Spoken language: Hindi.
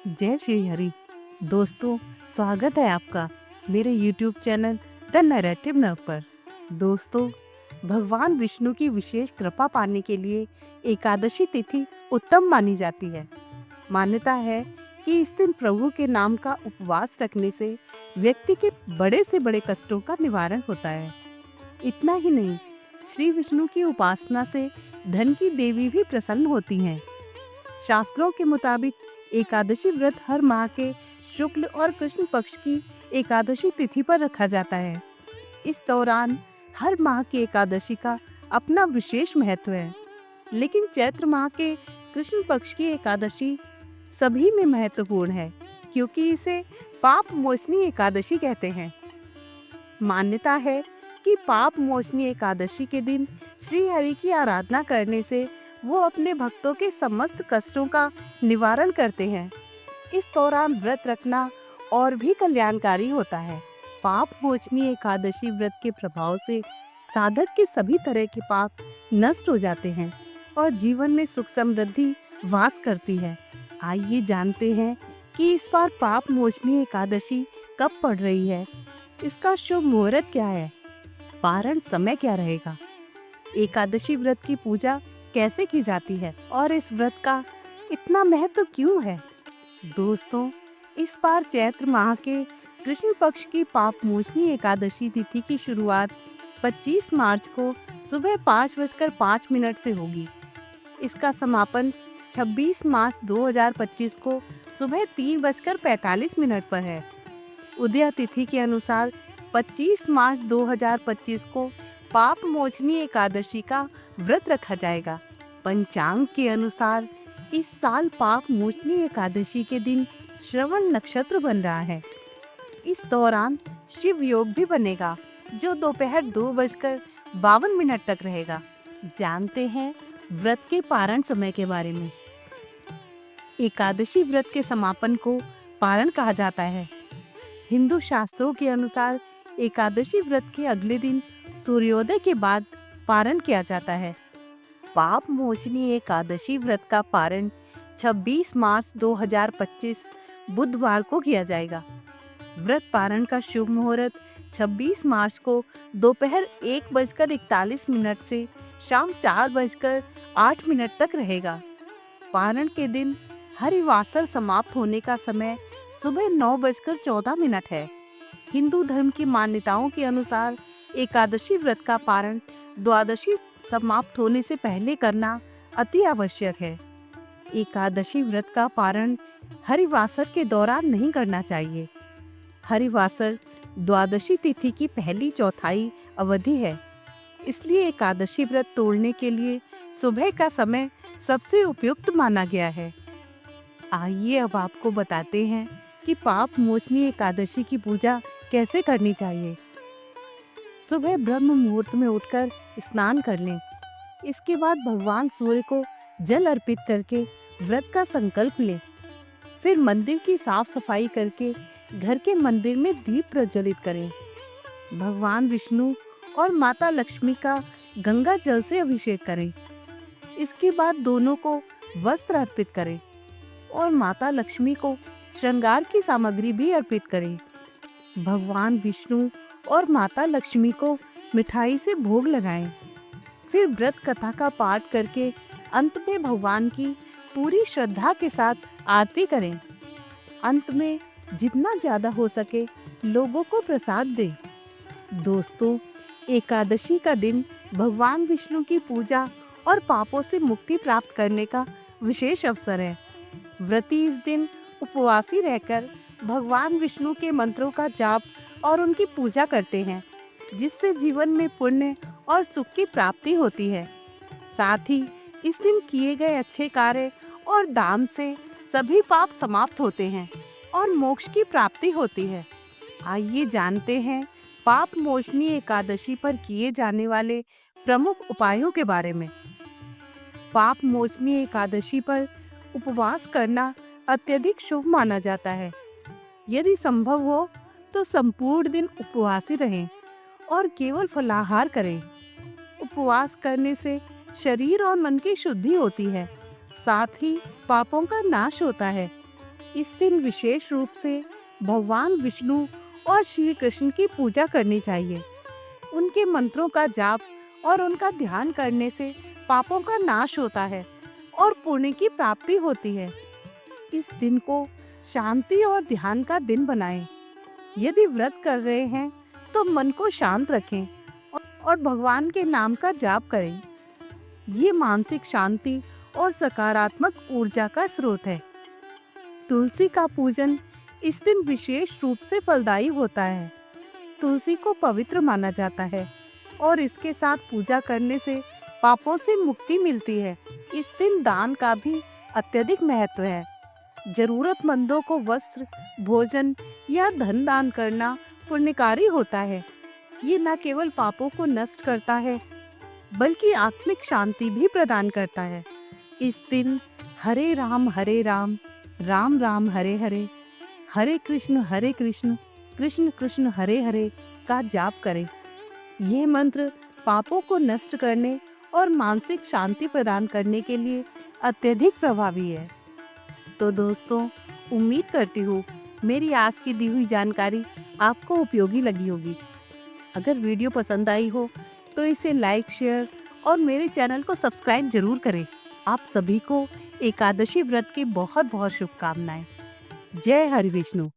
जय श्री हरि। दोस्तों, स्वागत है आपका मेरे YouTube चैनल द नैरेटिव नव पर। दोस्तों, भगवान विष्णु की विशेष कृपा पाने के लिए एकादशी तिथि उत्तम मानी जाती है। मान्यता है कि इस दिन प्रभु के नाम का उपवास रखने से व्यक्ति के बड़े से बड़े कष्टों का निवारण होता है। इतना ही नहीं, श्री विष्णु की उपासना से धन की देवी भी प्रसन्न होती हैं। शास्त्रों के मुताबिक एकादशी व्रत हर माह के शुक्ल और कृष्ण पक्ष की एकादशी तिथि पर रखा जाता है। इस दौरान हर माह की एकादशी का अपना विशेष महत्व है, लेकिन चैत्र माह के कृष्ण पक्ष की एकादशी सभी में महत्वपूर्ण है, क्योंकि इसे पाप मोचनी एकादशी कहते हैं। मान्यता है कि पाप मोचनी एकादशी के दिन श्री हरि की आराधना करने से वो अपने भक्तों के समस्त कष्टों का निवारण करते हैं। इस दौरान व्रत रखना और भी कल्याणकारी होता है। पाप मोचनी एकादशी व्रत के प्रभाव से साधक के सभी तरह के पाप नष्ट हो जाते हैं और जीवन में सुख समृद्धि वास करती है। आइए जानते हैं कि इस बार पाप मोचनी एकादशी कब पड़ रही है, इसका शुभ मुहूर्त क्या है, पारण समय क्या रहेगा, एकादशी व्रत की पूजा कैसे की जाती है और इस व्रत का इतना महत्व क्यों है। दोस्तों, इस बार चैत्र माह के कृष्ण पक्ष की पाप मोचनी एकादशी तिथि की शुरुआत 25 मार्च को सुबह 5:05 से होगी। इसका समापन 26 मार्च 2025 को सुबह 3:45 पर है। उदय तिथि के अनुसार 25 मार्च 2025 को पाप मोचनी एकादशी का व्रत रखा जाएगा। पंचांग के अनुसार इस साल पाप मोचनी एकादशी के दिन श्रवण नक्षत्र बन रहा है। इस दौरान शिव योग भी बनेगा, जो दोपहर 2:52 तक रहेगा। जानते हैं व्रत के पारण समय के बारे में। एकादशी व्रत के समापन को पारण कहा जाता है। हिंदू शास्त्रों के अनुसार एकादशी व्रत के अगले दिन सूर्योदय के बाद पारण किया जाता है। पाप मोचनी एकादशी व्रत का पारण 26 मार्च 2025 बुधवार को किया जाएगा। व्रत पारण का शुभ मुहूर्त 26 मार्च को दोपहर 1:41 से शाम 4:08 तक रहेगा। पारण के दिन हरिवासर समाप्त होने का समय सुबह 9:14 है। हिंदू धर्म की मान्यताओं के अनुसार एकादशी व्रत का पारण द्वादशी समाप्त होने से पहले करना अति आवश्यक है। एकादशी व्रत का पारण हरिवासर के दौरान नहीं करना चाहिए। हरिवासर द्वादशी तिथि की पहली चौथाई अवधि है, इसलिए एकादशी व्रत तोड़ने के लिए सुबह का समय सबसे उपयुक्त माना गया है। आइए अब आपको बताते हैं कि पाप मोचनी एकादशी की पूजा कैसे करनी चाहिए। सुबह ब्रह्म मुहूर्त में उठकर स्नान कर लें। इसके बाद भगवान सूर्य को जल अर्पित करके व्रत का संकल्प लें। फिर मंदिर की साफ सफाई करके घर के मंदिर में दीप प्रज्वलित करें। भगवान विष्णु और माता लक्ष्मी का गंगा जल से अभिषेक करें। इसके बाद दोनों को वस्त्र अर्पित करें और माता लक्ष्मी को श्रृंगार की सामग्री भी अर्पित करें। भगवान विष्णु और माता लक्ष्मी को मिठाई से भोग लगाएं। फिर व्रत कथा का पाठ करके अंत में भगवान की पूरी श्रद्धा के साथ आरती करें। अंत में जितना ज्यादा हो सके लोगों को प्रसाद दें। दोस्तों, एकादशी का दिन भगवान विष्णु की पूजा और पापों से मुक्ति प्राप्त करने का विशेष अवसर है। व्रती इस दिन उपवासी रहकर भगवान विष्णु के मंत्रों का जाप और उनकी पूजा करते हैं, जिससे जीवन में पुण्य और सुख की प्राप्ति होती है। साथ ही इस दिन किए गए अच्छे कार्य और दान से सभी पाप समाप्त होते हैं और मोक्ष की प्राप्ति होती है। आइए जानते हैं पाप मोचनी एकादशी पर किए जाने वाले प्रमुख उपायों के बारे में। पाप मोचनी एकादशी पर उपवास करना अत्यधिक शुभ माना जाता है। यदि संभव हो तो संपूर्ण दिन उपवासी रहें और केवल फलाहार करें। उपवास करने से शरीर और मन की शुद्धि होती है, साथ ही पापों का नाश होता है। इस दिन विशेष रूप से भगवान विष्णु और श्री कृष्ण की पूजा करनी चाहिए। उनके मंत्रों का जाप और उनका ध्यान करने से पापों का नाश होता है और पुण्य की प्राप्ति होती है। इस दिन को शांति और ध्यान का दिन बनाएं। यदि व्रत कर रहे हैं तो मन को शांत रखें और भगवान के नाम का जाप करें। ये मानसिक शांति और सकारात्मक ऊर्जा का स्रोत है। तुलसी का पूजन इस दिन विशेष रूप से फलदायी होता है। तुलसी को पवित्र माना जाता है और इसके साथ पूजा करने से पापों से मुक्ति मिलती है। इस दिन दान का भी अत्यधिक महत्व है। जरूरतमंदों को वस्त्र, भोजन या धन दान करना पुण्यकारी होता है। ये न केवल पापों को नष्ट करता है बल्कि आत्मिक शांति भी प्रदान करता है। इस दिन हरे राम, राम राम हरे हरे, हरे कृष्ण कृष्ण कृष्ण हरे हरे का जाप करें। ये मंत्र पापों को नष्ट करने और मानसिक शांति प्रदान करने के लिए अत्यधिक प्रभावी है। तो दोस्तों, उम्मीद करती हूँ मेरी आज की दी हुई जानकारी आपको उपयोगी लगी होगी। अगर वीडियो पसंद आई हो तो इसे लाइक, शेयर और मेरे चैनल को सब्सक्राइब जरूर करें। आप सभी को एकादशी व्रत की बहुत बहुत शुभकामनाएं। जय हरि विष्णु।